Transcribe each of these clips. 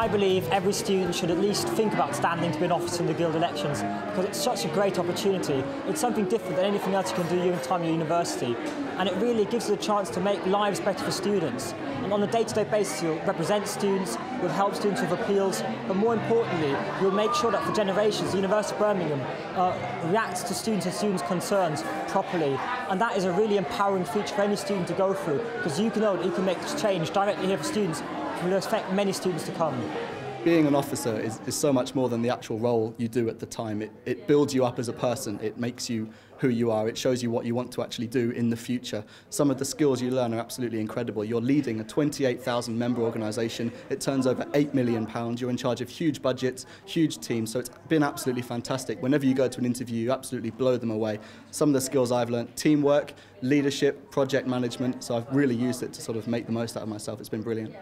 I believe every student should at least think about standing to be an officer in the Guild elections because it's such a great opportunity. It's something different than anything else you can do during time at university, and it really gives you a chance to make lives better for students. And on a day-to-day basis, you'll represent students, you'll help students with appeals, but more importantly, you'll make sure that for generations, the University of Birmingham reacts to students and students' concerns properly. And that is a really empowering feature for any student to go through, because you know that you can make change directly here for students, which will affect many students to come. Being an officer is so much more than the actual role you do at the time. It builds you up as a person, it makes you who you are, it shows you what you want to actually do in the future. Some of the skills you learn are absolutely incredible. You're leading a 28,000 member organisation, it turns over £8 million, you're in charge of huge budgets, huge teams, so it's been absolutely fantastic. Whenever you go to an interview, you absolutely blow them away. Some of the skills I've learned: teamwork, leadership, project management, so I've really used it to sort of make the most out of myself. It's been brilliant.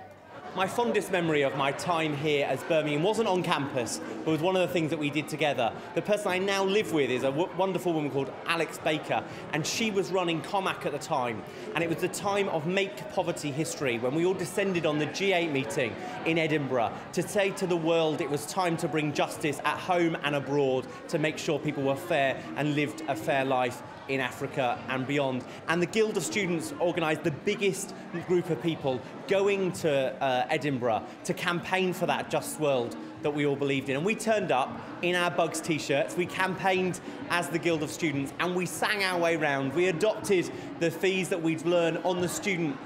My fondest memory of my time here as Birmingham wasn't on campus, but was one of the things that we did together. The person I now live with is a wonderful woman called Alex Baker, and she was running COMAC at the time. And it was the time of Make Poverty History, when we all descended on the G8 meeting in Edinburgh to say to the world it was time to bring justice at home and abroad, to make sure people were fair and lived a fair life in Africa and beyond. And the Guild of Students organised the biggest group of people going to Edinburgh to campaign for that just world that we all believed in. And we turned up in our Bugs t-shirts, we campaigned as the Guild of Students, and we sang our way round. We adopted the fees that we'd learned on the student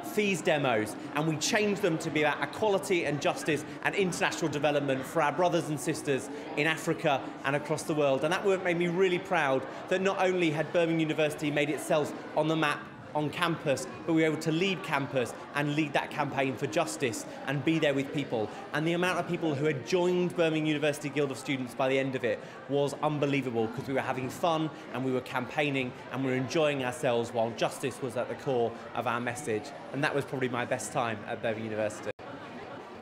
fees demos, and we changed them to be about equality and justice and international development for our brothers and sisters in Africa and across the world. And that work made me really proud that not only had Birmingham University made itself on the map on campus, but we were able to lead campus and lead that campaign for justice and be there with people. And the amount of people who had joined Birmingham University Guild of Students by the end of it was unbelievable, because we were having fun and we were campaigning and we were enjoying ourselves while justice was at the core of our message. And that was probably my best time at Birmingham University.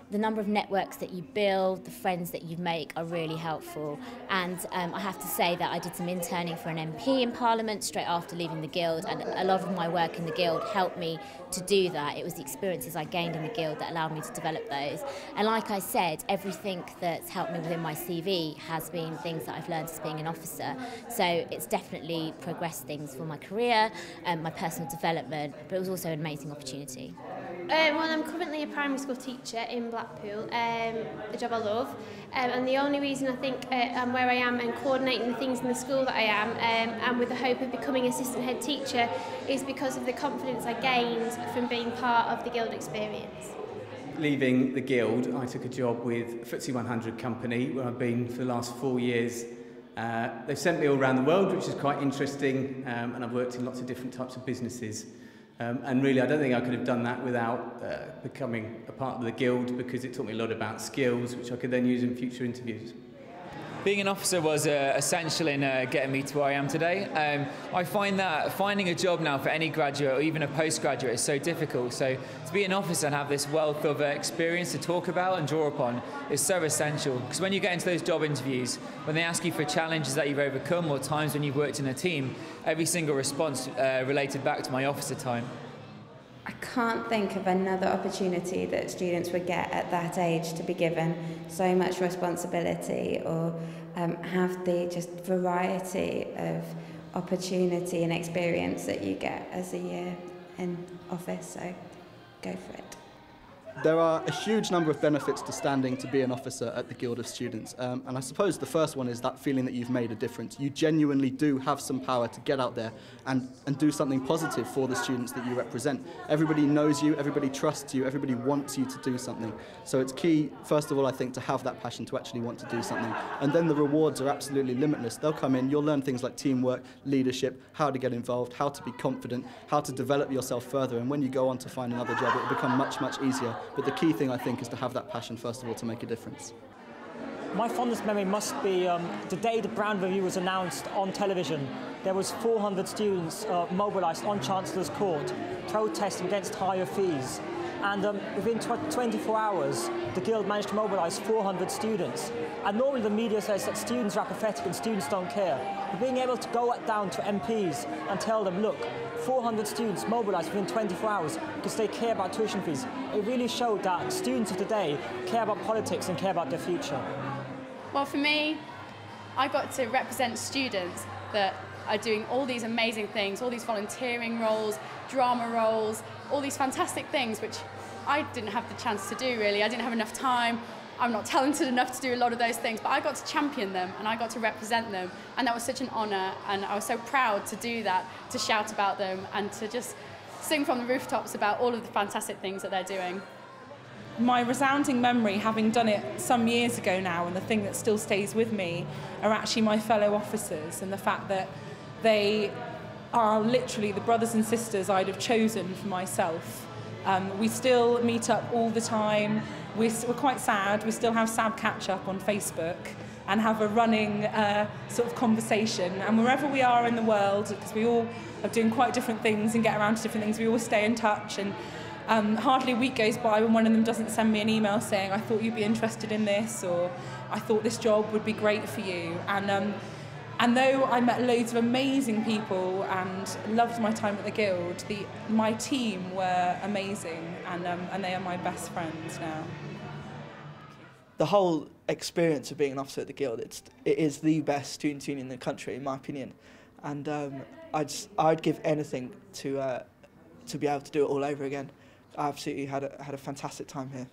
The number of networks that you build, the friends that you make are really helpful. And I have to say that I did some interning for an MP in Parliament straight after leaving the Guild, and a lot of my work in the Guild helped me to do that. It was the experiences I gained in the Guild that allowed me to develop those. And like I said, everything that's helped me within my CV has been things that I've learned as being an officer. So it's definitely progressed things for my career, my personal development, but it was also an amazing opportunity. Well, I'm currently a primary school teacher in Blackpool, a job I love, and the only reason I think I'm where I am and coordinating the things in the school that I am, and with the hope of becoming assistant head teacher, is because of the confidence I gained from being part of the Guild experience. Leaving the Guild, I took a job with a FTSE 100 company where I've been for the last 4 years. They've sent me all around the world, which is quite interesting, and I've worked in lots of different types of businesses. And really, I don't think I could have done that without becoming a part of the Guild, because it taught me a lot about skills, which I could then use in future interviews. Being an officer was essential in getting me to where I am today. I find that finding a job now for any graduate or even a postgraduate is so difficult. So to be an officer and have this wealth of experience to talk about and draw upon is so essential. Because when you get into those job interviews, when they ask you for challenges that you've overcome or times when you've worked in a team, every single response related back to my officer time. I can't think of another opportunity that students would get at that age to be given so much responsibility or have the just variety of opportunity and experience that you get as a year in office, so go for it. There are a huge number of benefits to standing to be an officer at the Guild of Students, and I suppose the first one is that feeling that you've made a difference. You genuinely do have some power to get out there and do something positive for the students that you represent. Everybody knows you, everybody trusts you, everybody wants you to do something. So it's key, first of all, I think, to have that passion to actually want to do something. And then the rewards are absolutely limitless. They'll come in, you'll learn things like teamwork, leadership, how to get involved, how to be confident, how to develop yourself further, and when you go on to find another job, it will become much, much easier. But the key thing, I think, is to have that passion, first of all, to make a difference. My fondest memory must be the day the Brown Review was announced on television. There was 400 students mobilised on Chancellor's Court, protesting against higher fees. And within 24 hours, the Guild managed to mobilise 400 students. And normally the media says that students are apathetic and students don't care. But being able to go down to MPs and tell them, look, 400 students mobilised within 24 hours because they care about tuition fees, it really showed that students of today care about politics and care about their future. Well, for me, I got to represent students that are doing all these amazing things, all these volunteering roles, drama roles, all these fantastic things which I didn't have the chance to do really. I didn't have enough time. I'm not talented enough to do a lot of those things, but I got to champion them and I got to represent them, and that was such an honour, and I was so proud to do that, to shout about them and to just sing from the rooftops about all of the fantastic things that they're doing. My resounding memory, having done it some years ago now, and the thing that still stays with me, are actually my fellow officers and the fact that they are literally the brothers and sisters I'd have chosen for myself. We still meet up all the time. We're quite sad. We still have sad catch-up on Facebook and have a running sort of conversation. And wherever we are in the world, because we all are doing quite different things and get around to different things, we all stay in touch. And hardly a week goes by when one of them doesn't send me an email saying, I thought you'd be interested in this, or I thought this job would be great for you. And though I met loads of amazing people and loved my time at the Guild, my team were amazing, and they are my best friends now. The whole experience of being an officer at the Guild, it is the best student union in the country, in my opinion. And I'd give anything to be able to do it all over again. I absolutely had a fantastic time here.